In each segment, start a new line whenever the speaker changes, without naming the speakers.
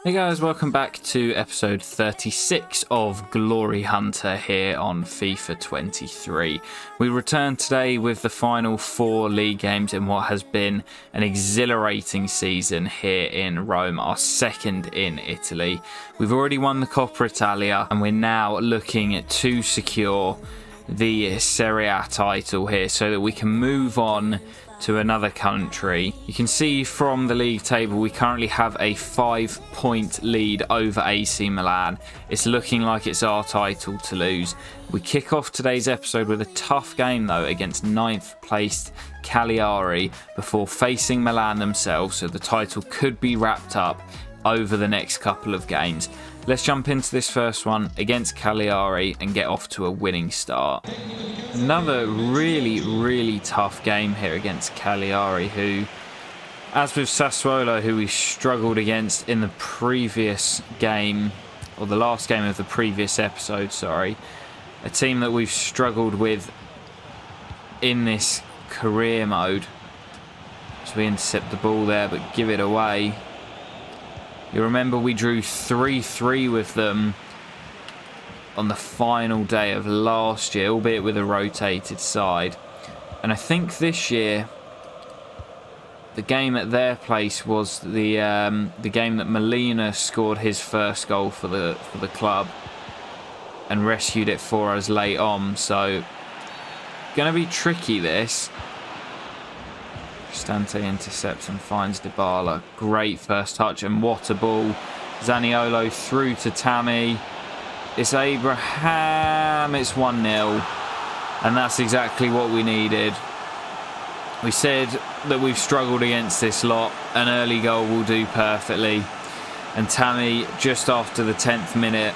Hey guys, welcome back to episode 36 of Glory Hunter here on FIFA 23. We return today with the final 4 league games in what has been an exhilarating season here in Rome, our second in Italy. We've already won the Coppa Italia and we're now looking to secure the Serie A title here so that we can move on to another country. You can see from the league table we currently have a 5-point lead over AC Milan. It's looking like it's our title to lose. We kick off today's episode with a tough game though against 9th placed Cagliari before facing Milan themselves, so the title could be wrapped up over the next couple of games. Let's jump into this first one against Cagliari and get off to a winning start. Another really tough game here against Cagliari, who, as with Sassuolo, who we struggled against in the previous game, or the last game of the previous episode, sorry, a team that we've struggled with in this career mode. So we intercept the ball there but give it away. You remember we drew 3-3 with them on the final day of last year, albeit with a rotated side. And I think this year the game at their place was the game that Molina scored his first goal for the club and rescued it for us late on. So gonna be tricky this. Stante intercepts and finds Dybala. Great first touch, and what a ball. Zaniolo through to Tammy. It's Abraham. It's 1-0. And that's exactly what we needed. We said that we've struggled against this lot. An early goal will do perfectly. And Tammy, just after the 10th minute,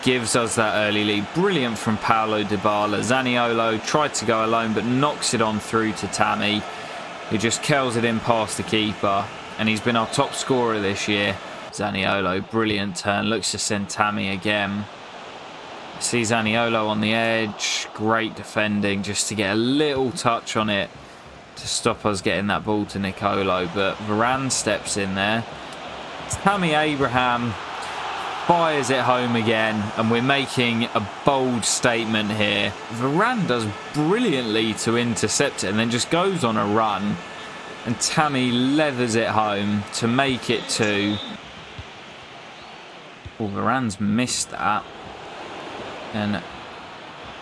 gives us that early lead. Brilliant from Paulo Dybala. Zaniolo tried to go alone, but knocks it on through to Tammy, who just curls it in past the keeper, and he's been our top scorer this year. Zaniolo, brilliant turn, looks to send Tammy again. See Zaniolo on the edge, great defending just to get a little touch on it to stop us getting that ball to Nicolo, but Varane steps in there. Tammy Abraham fires it home again, and we're making a bold statement here. Varane does brilliantly to intercept it and then just goes on a run, and Tammy leathers it home to make it 2. Well, Varane's missed that, and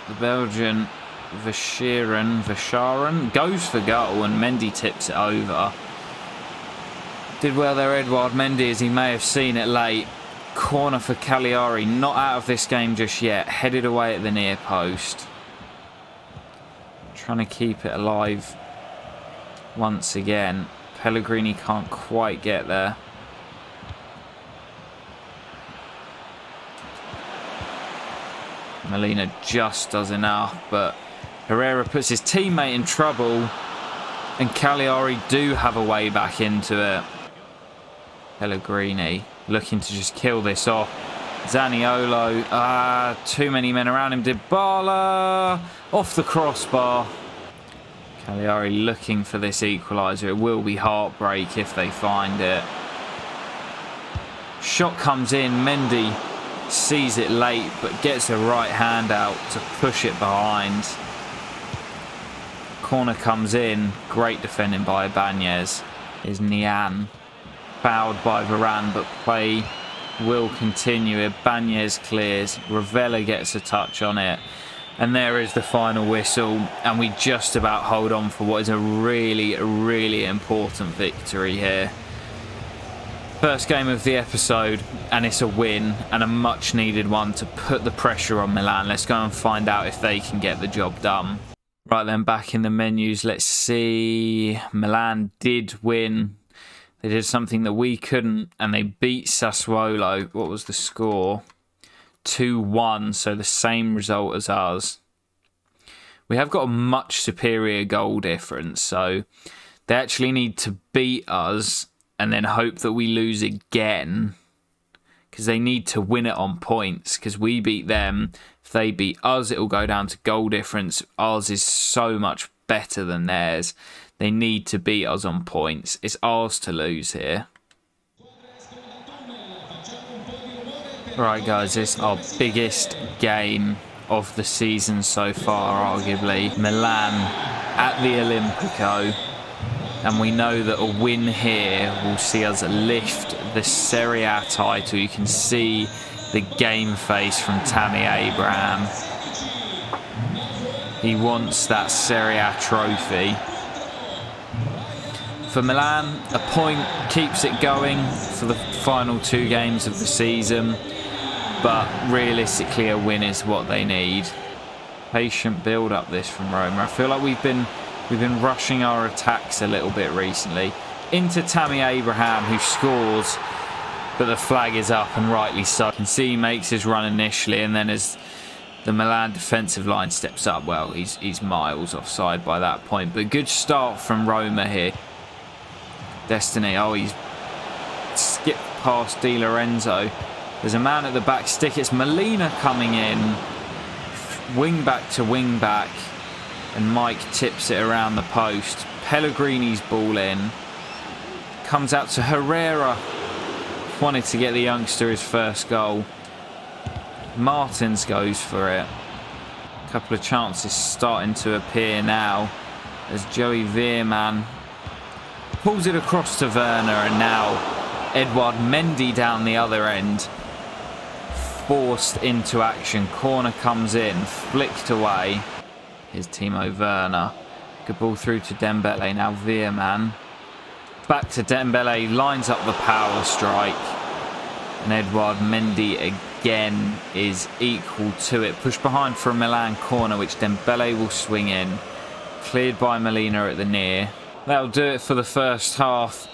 the Belgian Verscharen goes for goal, and Mendy tips it over. Did well there, Edouard Mendy, as he may have seen it late. Corner for Cagliari, not out of this game just yet, headed away at the near post. Trying to keep it alive once again. Pellegrini can't quite get there. Molina just does enough, but Herrera puts his teammate in trouble, and Cagliari do have a way back into it. Pellegrini looking to just kill this off. Zaniolo, too many men around him. Dybala off the crossbar. Cagliari looking for this equaliser. It will be heartbreak if they find it. Shot comes in. Mendy sees it late but gets a right hand out to push it behind. Corner comes in. Great defending by Ibanez. Is Nian. Fouled by Varane, but play will continue. Ibanez clears. Ravella gets a touch on it. And there is the final whistle. And we just about hold on for what is a really important victory here. First game of the episode, and it's a win, and a much needed one to put the pressure on Milan. Let's go and find out if they can get the job done. Right then, back in the menus, let's see. Milan did win. They did something that we couldn't, and they beat Sassuolo. What was the score? 2-1, so the same result as ours. We have got a much superior goal difference, so they actually need to beat us and then hope that we lose again, because they need to win it on points, because we beat them. If they beat us, it will go down to goal difference. Ours is so much better than theirs. They need to beat us on points. It's ours to lose here. Right, guys, this is our biggest game of the season so far, arguably. Milan at the Olimpico. And we know that a win here will see us lift the Serie A title. You can see the game face from Tammy Abraham. He wants that Serie A trophy. For Milan, a point keeps it going for the final 2 games of the season. But realistically, a win is what they need. Patient build up this from Roma. I feel like we've been rushing our attacks a little bit recently. Into Tammy Abraham, who scores, but the flag is up, and rightly so. You can see he makes his run initially, and then as the Milan defensive line steps up, well, he's miles offside by that point. But good start from Roma here. Destiny, oh, he's skipped past Di Lorenzo. There's a man at the back stick. It's Molina coming in. Wing back to wing back. And Mike tips it around the post. Pellegrini's ball in. Comes out to Herrera. Wanted to get the youngster his first goal. Martins goes for it. A couple of chances starting to appear now as Joey Veerman pulls it across to Werner, and now Edouard Mendy down the other end. Forced into action. Corner comes in. Flicked away. Here's Timo Werner. Good ball through to Dembele. Now Veerman. Back to Dembele. Lines up the power strike. And Edouard Mendy again is equal to it. Pushed behind for a Milan corner, which Dembele will swing in. Cleared by Molina at the near. That'll do it for the first half.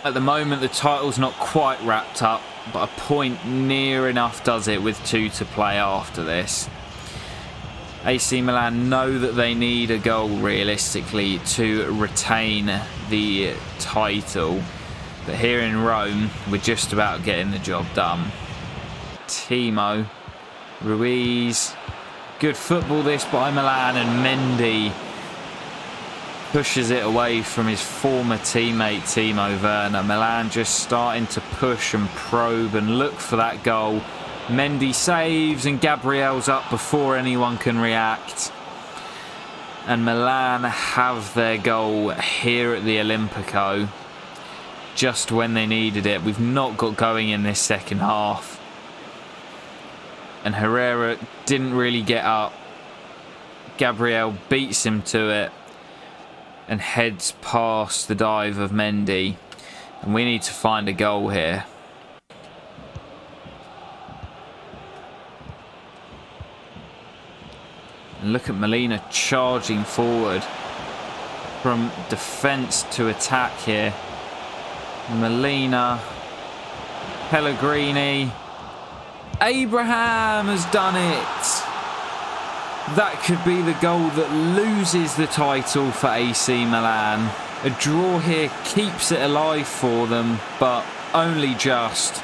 At the moment, the title's not quite wrapped up, but a point near enough does it with 2 to play after this. AC Milan know that they need a goal realistically to retain the title. But here in Rome, we're just about getting the job done. Timo, Ruiz. Good football this by Milan, and Mendy pushes it away from his former teammate Timo Werner. Milan just starting to push and probe and look for that goal. Mendy saves, and Gabriel's up before anyone can react. And Milan have their goal here at the Olimpico just when they needed it. We've not got going in this second half. And Herrera didn't really get up. Gabriel beats him to it and heads past the dive of Mendy. And we need to find a goal here. And look at Molina charging forward from defence to attack here. Molina, Pellegrini, Abraham has done it. That could be the goal that loses the title for AC Milan. A draw here keeps it alive for them, but only just.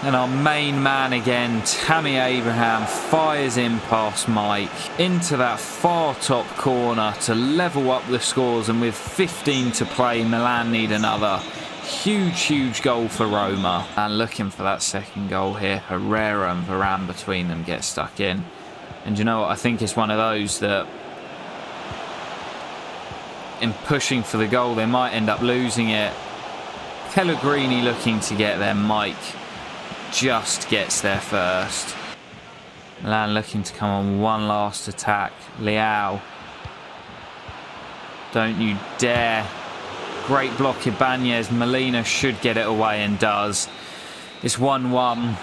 And our main man again, Tammy Abraham, fires in past Mike into that far top corner to level up the scores. And with 15 to play, Milan need another. Huge goal for Roma. And looking for that second goal here. Herrera and Varane between them get stuck in. And you know what? I think it's one of those that in pushing for the goal, they might end up losing it. Pellegrini looking to get there. Mike just gets there first. Milan looking to come on one last attack. Leao. Don't you dare. Great block, Ibanez. Molina should get it away and does. It's 1-1.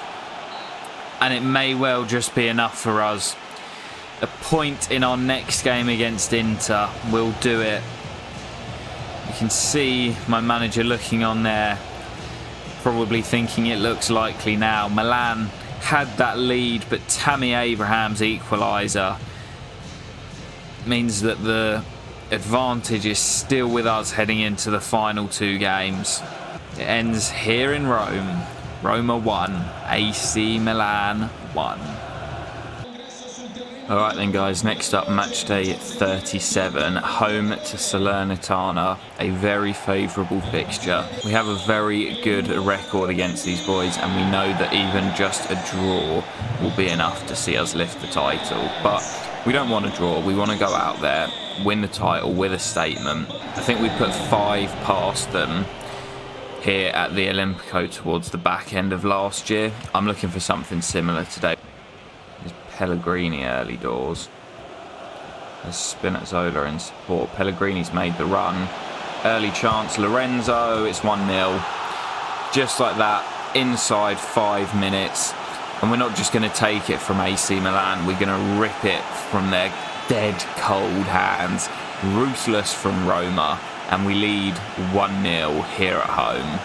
And it may well just be enough for us. A point in our next game against Inter will do it. You can see my manager looking on there, probably thinking it looks likely now. Milan had that lead, but Tammy Abraham's equaliser means that the advantage is still with us heading into the final 2 games. It ends here in Rome. Roma 1, AC Milan 1. Alright then guys, next up match day 37, home to Salernitana, a very favourable fixture. We have a very good record against these boys and we know that even just a draw will be enough to see us lift the title. But we don't want to draw, we want to go out there, win the title with a statement. I think we put 5 past them here at the Olimpico towards the back end of last year. I'm looking for something similar today. Pellegrini early doors. There's Spinazzola in support. Pellegrini's made the run. Early chance, Lorenzo, it's 1-0. Just like that, inside 5 minutes. And we're not just going to take it from AC Milan, we're going to rip it from their dead cold hands. Ruthless from Roma. And we lead 1-0 here at home.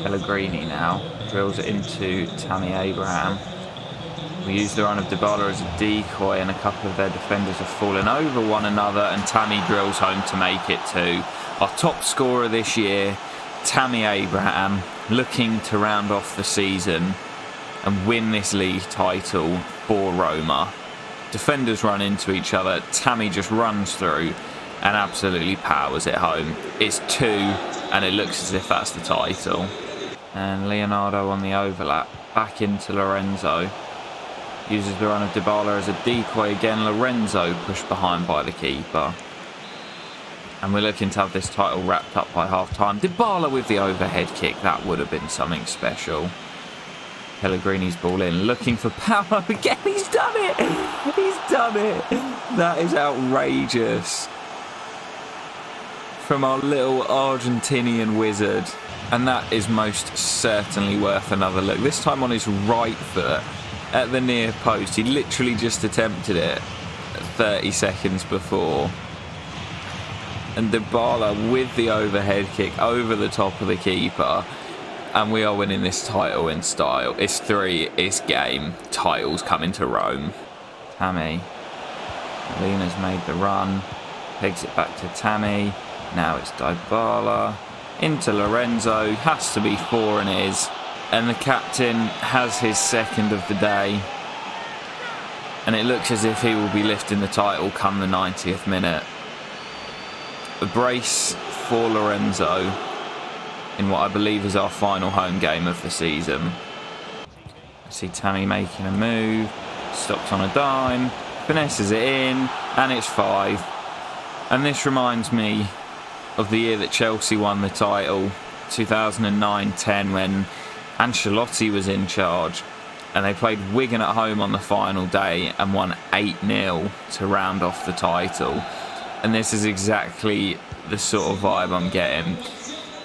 Pellegrini now drills it into Tammy Abraham. We use the run of Dybala as a decoy and a couple of their defenders have fallen over one another and Tammy drills home to make it 2. Our top scorer this year, Tammy Abraham, looking to round off the season and win this league title for Roma. Defenders run into each other, Tammy just runs through and absolutely powers it home. It's 2 and it looks as if that's the title. And Leonardo on the overlap, back into Lorenzo. Uses the run of Dybala as a decoy again. Lorenzo pushed behind by the keeper. And we're looking to have this title wrapped up by half-time. Dybala with the overhead kick. That would have been something special. Pellegrini's ball in. Looking for power again. He's done it. He's done it. That is outrageous. From our little Argentinian wizard. And that is most certainly worth another look. This time on his right foot. At the near post, he literally just attempted it 30 seconds before. And Dybala with the overhead kick over the top of the keeper. And we are winning this title in style. It's 3, it's game. Titles coming to Rome. Tammy. Lena's made the run. Pegs it back to Tammy. Now it's Dybala. Into Lorenzo. Has to be 4 and is. And the captain has his second of the day. And it looks as if he will be lifting the title come the 90th minute. A brace for Lorenzo in what I believe is our final home game of the season. I see Tammy making a move. Stops on a dime. Finesses it in. And it's 5. And this reminds me of the year that Chelsea won the title. 2009-10 when Ancelotti was in charge and they played Wigan at home on the final day and won 8-0 to round off the title. And this is exactly the sort of vibe I'm getting.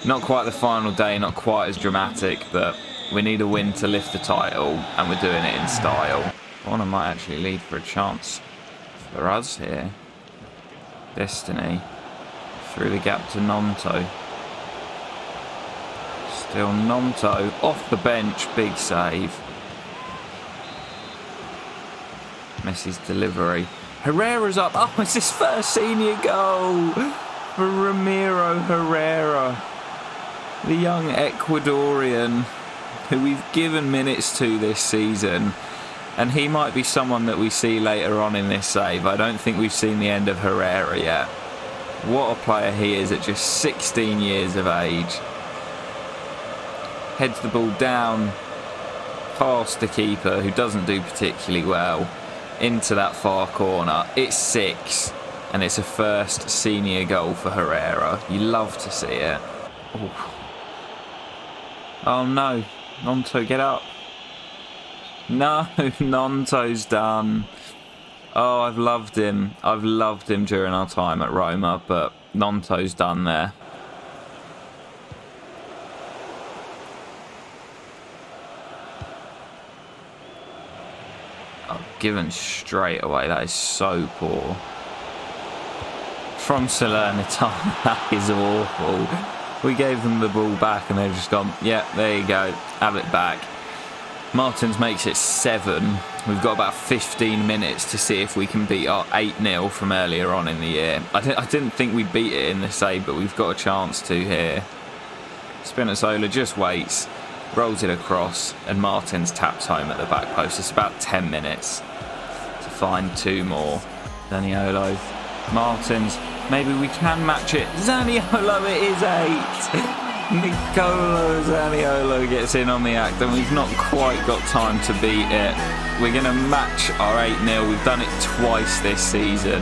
Not quite the final day, not quite as dramatic, but we need a win to lift the title and we're doing it in style. Warner might actually lead for a chance for us here. Destiny through the gap to Nonto. Still Nonto off the bench, big save. Messi's delivery. Herrera's up. Oh, it's his first senior goal for Ramiro Herrera. The young Ecuadorian who we've given minutes to this season. And he might be someone that we see later on in this save. I don't think we've seen the end of Herrera yet. What a player he is at just 16 years of age. Heads the ball down past the keeper, who doesn't do particularly well, into that far corner. It's 6, and it's a first senior goal for Herrera. You love to see it. Oh no, Nonto, get up. No, Nonto's done. Oh, I've loved him. I've loved him during our time at Roma, but Nonto's done there. Oh, given straight away. That is so poor. From Salernitana, that is awful. We gave them the ball back and they've just gone, yeah, there you go, have it back. Martins makes it 7. We've got about 15 minutes to see if we can beat our 8-0 from earlier on in the year. I didn't think we'd beat it in the save, but we've got a chance to here. Spinazzola just waits, rolls it across, and Martins taps home at the back post. It's about 10 minutes. to find 2 more. Zaniolo, Martins, maybe we can match it. Zaniolo, it is 8. Nicolo Zaniolo gets in on the act, and we've not quite got time to beat it. We're going to match our 8-0. We've done it twice this season.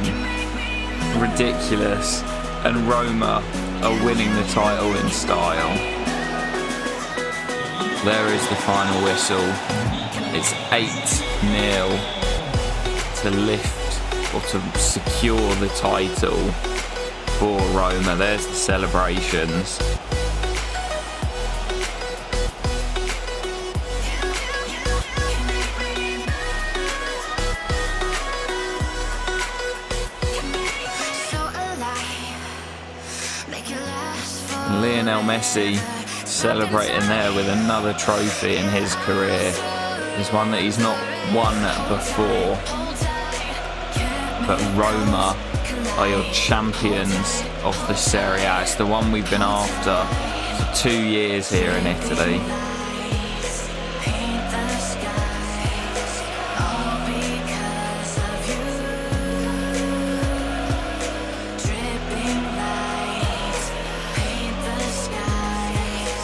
Ridiculous. And Roma are winning the title in style. There is the final whistle. It's 8-0 to lift or to secure the title for Roma. There's the celebrations. Lionel Messi celebrating there with another trophy in his career. It's one that he's not won before. But Roma are your champions of the Serie A. It's the one we've been after for 2 years here in Italy.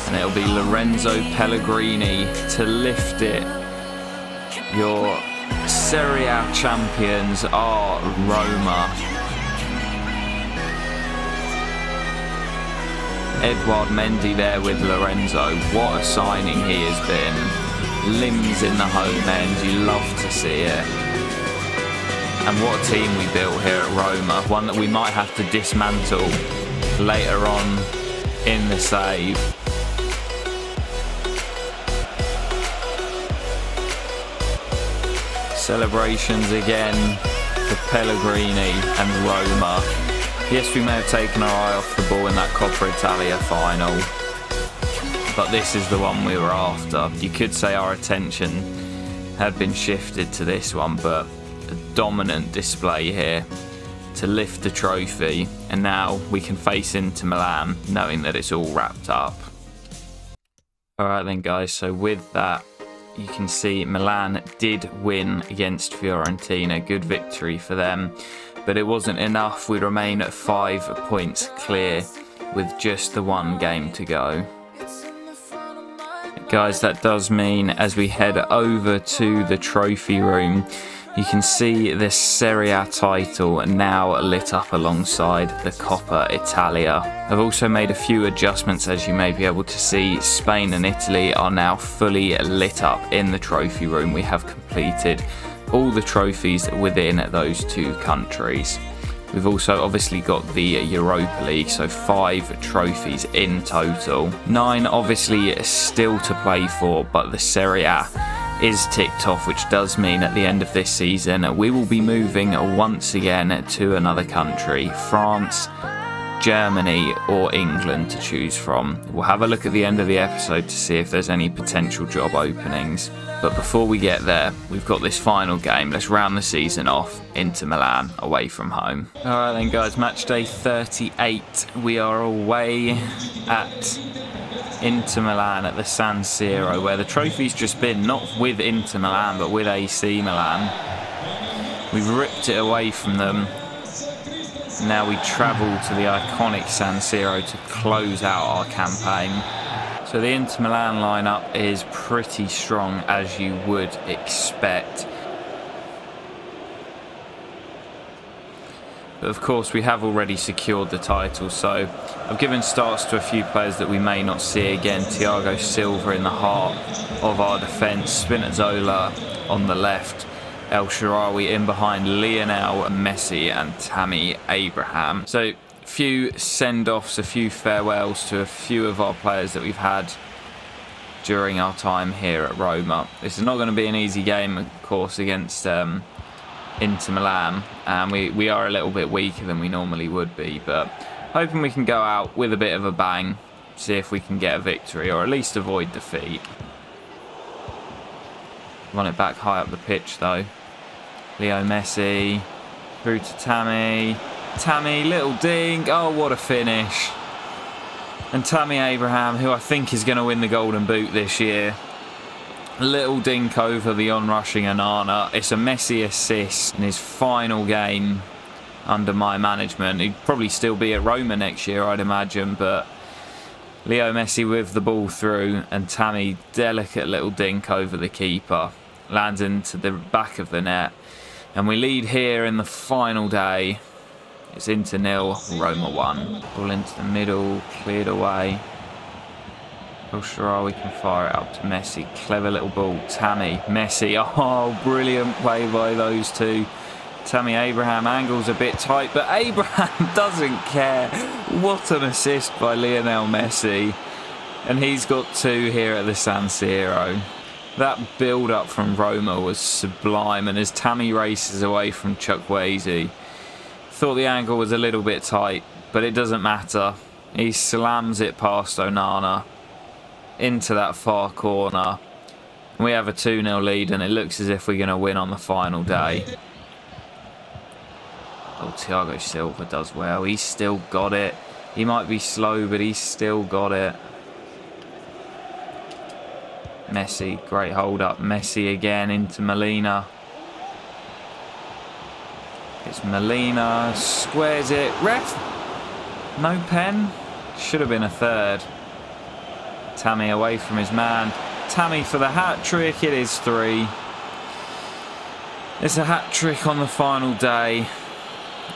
And it'll be Lorenzo Pellegrini to lift it. Your Serie A champions are Roma. Edouard Mendy there with Lorenzo. What a signing he has been. Limbs in the home end. You love to see it. And what a team we built here at Roma. One that we might have to dismantle later on in the save. Celebrations again for Pellegrini and Roma. Yes, we may have taken our eye off the ball in that Coppa Italia final, but this is the one we were after. You could say our attention had been shifted to this one, but a dominant display here to lift the trophy, and now we can face into Milan knowing that it's all wrapped up. Alright then guys, so with that, you can see Milan did win against Fiorentina. Good victory for them, but it wasn't enough. We remain at 5 points clear with just the 1 game to go. Guys, that does mean as we head over to the trophy room, you can see the Serie A title now lit up alongside the Coppa Italia. I've also made a few adjustments, as you may be able to see. Spain and Italy are now fully lit up in the trophy room. We have completed all the trophies within those 2 countries. We've also obviously got the Europa League, so 5 trophies in total. 9 obviously still to play for, but the Serie A is ticked off, which does mean at the end of this season we will be moving once again to another country, France, Germany or England to choose from. We'll have a look at the end of the episode to see if there's any potential job openings. But before we get there, we've got this final game. Let's round the season off into Milan away from home. Alright then guys, match day 38. We are away at Inter Milan at the San Siro, where the trophy's just been, not with Inter Milan but with AC Milan. We've ripped it away from them. Now we travel to the iconic San Siro to close out our campaign. So the Inter Milan lineup is pretty strong, as you would expect. But of course we have already secured the title, so I've given starts to a few players that we may not see again. Thiago Silva in the heart of our defence, Spinazzola on the left, El Shaarawy in behind Lionel Messi and Tammy Abraham. So a few send-offs, a few farewells to a few of our players that we've had during our time here at Roma. This is not going to be an easy game, of course, against Inter Milan, and we are a little bit weaker than we normally would be, but hoping we can go out with a bit of a bang, see if we can get a victory or at least avoid defeat. Run it back high up the pitch though. Leo Messi through to Tammy, little dink, oh what a finish. And Tammy Abraham, who I think is going to win the Golden Boot this year. Little dink over the onrushing Onana. It's a Messi assist in his final game under my management. He'd probably still be at Roma next year, I'd imagine, but Leo Messi with the ball through, and Tammy, delicate little dink over the keeper, lands into the back of the net, and we lead here in the final day. It's Inter 0, Roma 1. Ball into the middle, cleared away. El Shaarawy can fire it up to Messi. Clever little ball. Tammy, Messi. Oh, brilliant play by those two. Tammy Abraham angles a bit tight, but Abraham doesn't care. What an assist by Lionel Messi. And he's got 2 here at the San Siro. That build-up from Roma was sublime, and as Tammy races away from Chukwueze, thought the angle was a little bit tight, but it doesn't matter. He slams it past Onana into that far corner. We have a 2-0 lead, and it looks as if we're going to win on the final day. Oh, Thiago Silva does well. He's still got it. He might be slow, but he's still got it. Messi, great hold up. Messi again into Molina. It's Molina, squares it. Ref! No pen. Should have been a third. Tammy away from his man. Tammy for the hat-trick. It is 3. It's a hat-trick on the final day.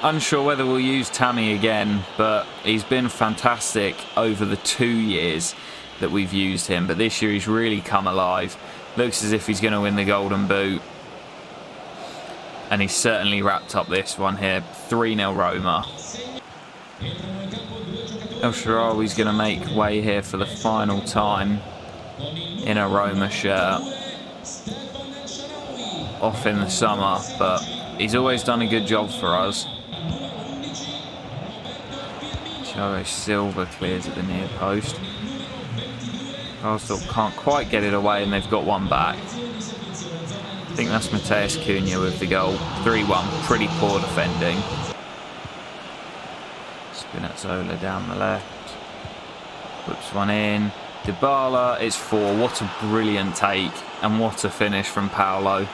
Unsure whether we'll use Tammy again, but he's been fantastic over the 2 years that we've used him. But this year he's really come alive. Looks as if he's going to win the Golden Boot. And he's certainly wrapped up this one here. 3-0 Roma. El Shaarawy's going to make way here for the final time in a Roma shirt. Off in the summer, but he's always done a good job for us. Thiago Silva clears at the near post. Arsenal can't quite get it away, and they've got one back. I think that's Mateus Cunha with the goal. 3-1, pretty poor defending. Spinazzola down the left. Whips one in. Dybala, it's 4. What a brilliant take, and what a finish from Paolo.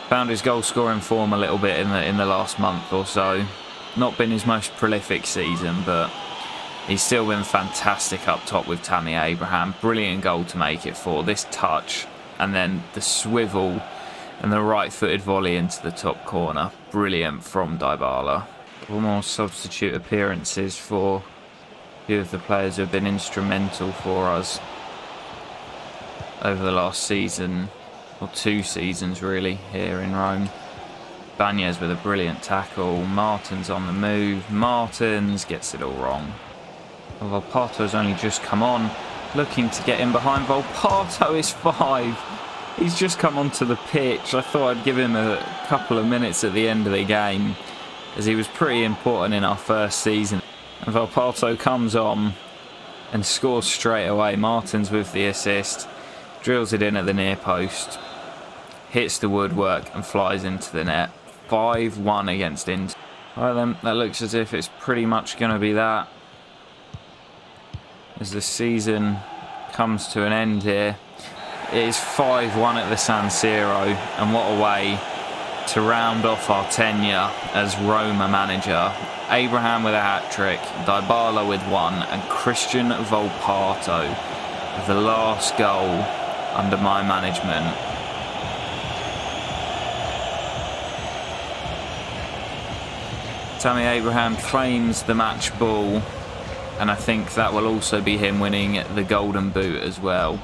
Found his goal scoring form a little bit in the last month or so. Not been his most prolific season, but he's still been fantastic up top with Tammy Abraham. Brilliant goal to make it 4. This touch, and then the swivel and the right-footed volley into the top corner. Brilliant from Dybala. Couple more substitute appearances for a few of the players who have been instrumental for us over the last season, or 2 seasons really, here in Rome. Banez with a brilliant tackle. Martins on the move. Martins gets it all wrong. Volpato's only just come on, looking to get in behind. Volpato is 5. He's just come onto the pitch. I thought I'd give him a couple of minutes at the end of the game, as he was pretty important in our first season. And Volpato comes on and scores straight away. Martins with the assist. Drills it in at the near post. Hits the woodwork and flies into the net. 5-1 against Inter. Right then, that looks as if it's pretty much going to be that, as the season comes to an end here. It is 5-1 at the San Siro, and what a way to round off our tenure as Roma manager. Abraham with a hat-trick, Dybala with 1, and Christian Volpato with the last goal under my management. Tammy Abraham claims the match ball, and I think that will also be him winning the Golden Boot as well.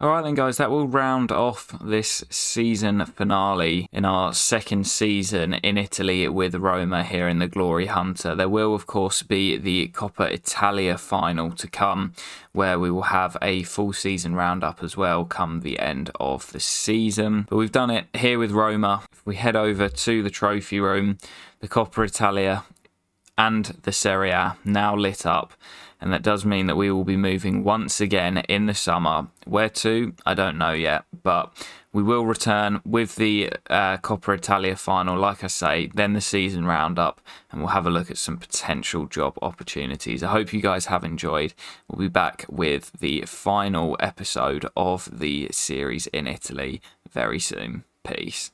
Alright then guys, that will round off this season finale in our second season in Italy with Roma here in the Glory Hunter. There will of course be the Coppa Italia final to come, where we will have a full season roundup as well come the end of the season. But we've done it here with Roma. If we head over to the trophy room, the Coppa Italia and the Serie A now lit up. and that does mean that we will be moving once again in the summer. Where to? I don't know yet, but we will return with the Coppa Italia final, like I say, then the season roundup, and we'll have a look at some potential job opportunities. I hope you guys have enjoyed. We'll be back with the final episode of the series in Italy very soon. Peace.